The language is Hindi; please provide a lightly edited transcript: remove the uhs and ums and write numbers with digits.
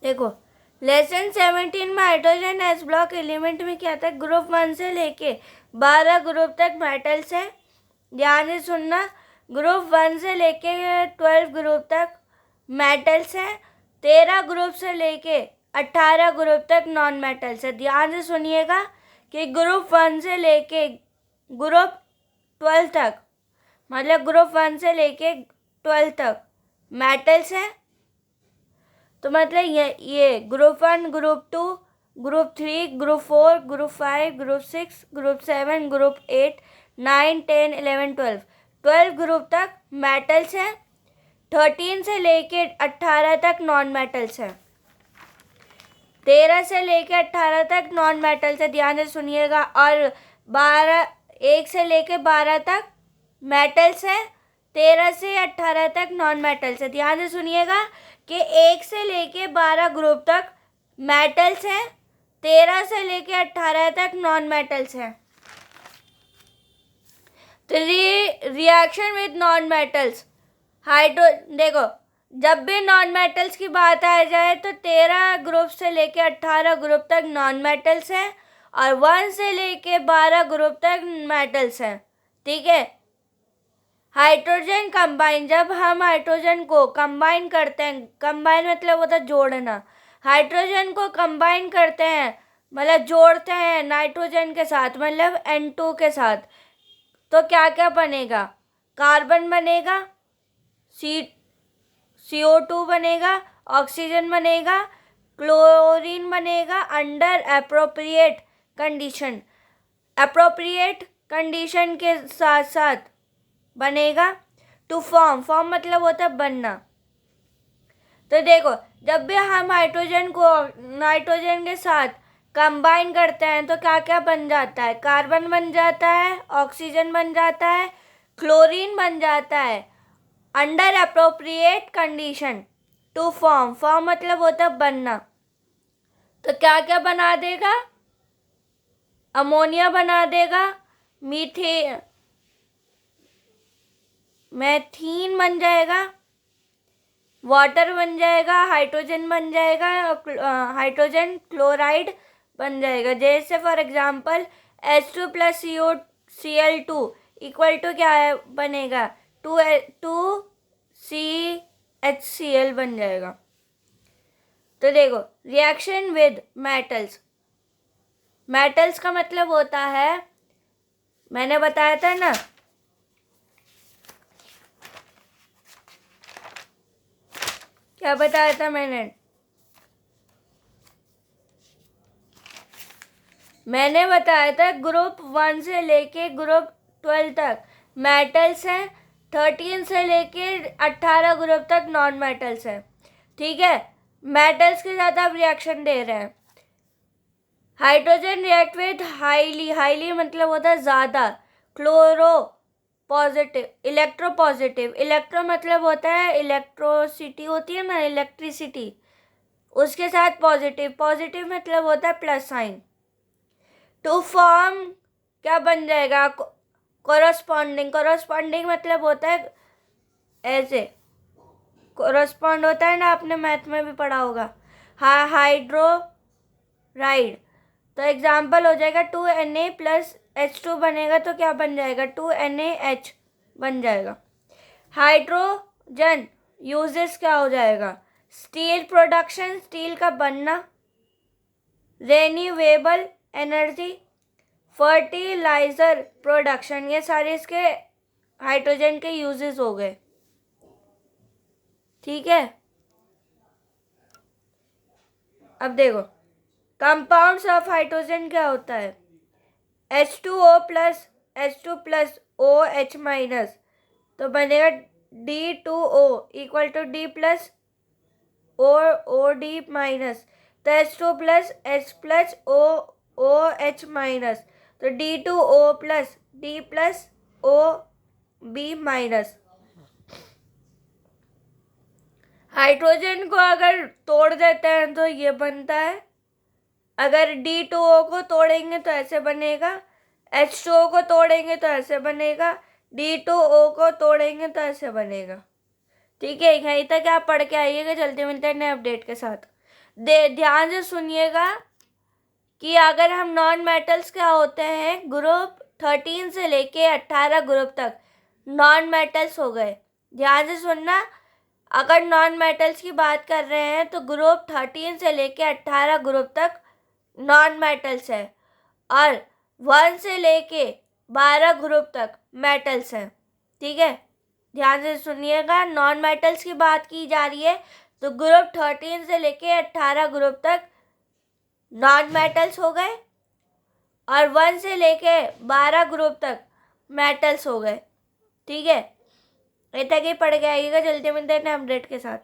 देखो, लेसन 17 में हाइड्रोजन एस ब्लॉक एलिमेंट में क्या था, ग्रुप 1 से लेके 12 ग्रुप तक मेटल्स है। ध्यान से सुनना, ग्रुप 1 से लेके 12 ग्रुप तक मेटल्स है, 13 ग्रुप से लेके 18 ग्रुप तक नॉन मेटल्स है। ध्यान से सुनिएगा कि ग्रुप 1 से लेके ग्रुप 12 तक, मतलब ग्रुप 1 से लेके 12 तक मेटल्स है। तो मतलब ये group 1, group 2, group 3, group 4, group 5, group 6, group 7, group 8, 9, 10, 11, 12 group तक मेटल्स है। 13 से लेके 18 तक नॉन मेटल्स है। 13 से लेके 18 तक नॉन मेटल्स है, ध्यान से सुनिएगा। और 1 से लेके 12 तक मेटल्स है, 13 से 18 तक नॉन मेटल्स है। ध्यान से सुनिएगा कि 1 से लेके 12 ग्रुप तक मेटल्स हैं, 13 से लेके 18 तक नॉन मेटल्स हैं। तो रिएक्शन विद नॉन मेटल्स, देखो, जब भी नॉन मेटल्स की बात आ जाए तो 13 ग्रुप से लेके 18 ग्रुप तक नॉन मेटल्स हैं और 1 से लेके 12 ग्रुप तक मेटल्स हैं। ठीक है। हाइड्रोजन कंबाइन, जब हम हाइड्रोजन को कंबाइन करते हैं, कंबाइन मतलब होता है जोड़ना, हाइड्रोजन को कंबाइन करते हैं मतलब जोड़ते हैं नाइट्रोजन के साथ, मतलब N2 के साथ, तो क्या क्या बनेगा, कार्बन बनेगा, CO2 बनेगा, ऑक्सीजन बनेगा, क्लोरीन बनेगा under appropriate condition. Appropriate condition के साथ साथ बनेगा। टू फॉर्म मतलब होता है बनना। तो देखो, जब भी हम हाइड्रोजन को नाइट्रोजन के साथ कंबाइन करते हैं तो क्या क्या बन जाता है, कार्बन बन जाता है, ऑक्सीजन बन जाता है, क्लोरीन बन जाता है under appropriate condition. To form मतलब होता है बनना। तो क्या क्या बना देगा, अमोनिया बना देगा, मैथीन बन जाएगा, वाटर बन जाएगा, हाइड्रोजन बन जाएगा, हाइड्रोजन क्लोराइड बन जाएगा। जैसे for example H2 plus Cl2 equal to क्या है बनेगा, 2CHCl बन जाएगा। तो देखो, रिएक्शन विद मेटल्स, मेटल्स का मतलब होता है, मैंने बताया था ना, क्या बताया था मैंने बताया था ग्रुप 1 से लेके ग्रुप 12 तक मेटल्स हैं, 13 से लेके 18 ग्रुप तक नॉन मेटल्स हैं। ठीक है। मेटल्स के साथ आप रिएक्शन दे रहे हैं। हाइड्रोजन रिएक्ट विद हाईली मतलब होता है ज़्यादा, chloro positive, electro positive, electro मतलब होता है इलेक्ट्रोसिटी होती है ना, इलेक्ट्रिसिटी, उसके साथ पॉजिटिव मतलब होता है प्लस साइन। टू फॉर्म क्या बन जाएगा, कोरोस्पॉन्डिंग मतलब होता है ऐसे, कोरोस्पॉन्ड होता है ना, आपने मैथ में भी पढ़ा होगा, हाइड्रोराइड। तो एग्जाम्पल हो जाएगा 2Na प्लस H2 बनेगा तो क्या बन जाएगा, 2NaH बन जाएगा। हाइड्रोजन यूजेस क्या हो जाएगा, स्टील प्रोडक्शन, स्टील का बनना, रिन्यूएबल एनर्जी, फर्टिलाइजर प्रोडक्शन, ये सारे इसके हाइड्रोजन के यूजेस हो गए। ठीक है। अब देखो, कंपाउंड्स ऑफ हाइड्रोजन क्या होता है, H2O plus H2 plus OH minus, तो बनेगा D2O equal to D plus OD minus, तो H2 plus H plus OH minus, तो D2O plus D plus OB minus. Hydrogen को अगर तोड़ देते हैं तो ये बनता है, अगर D2O को तोड़ेंगे तो ऐसे बनेगा, H2O को तोड़ेंगे तो ऐसे बनेगा, D2O को तोड़ेंगे तो ऐसे बनेगा। ठीक है, यहीं तक आप पढ़ के आइएगा। जल्दी मिलते हैं नए अपडेट के साथ। ध्यान से सुनिएगा कि अगर हम नॉन मेटल्स क्या होते हैं, ग्रुप 13 से लेके 18 ग्रुप तक नॉन मेटल्स हो गए। ध्यान से सुनना, अगर नॉन मेटल्स की बात कर रहे हैं तो ग्रुप 13 से लेके 18 ग्रुप तक नॉन मेटल्स है और 1 से लेके 12 ग्रुप तक मेटल्स है। ठीक है, ध्यान से सुनिएगा, नॉन मेटल्स की बात की जा रही है तो ग्रुप 13 से लेके 18 ग्रुप तक नॉन मेटल्स हो गए और 1 से लेके 12 ग्रुप तक मेटल्स हो गए। ठीक है, इतना ही पढ़ के आइएगा। जल्दी मिलते हैं अपडेट के साथ।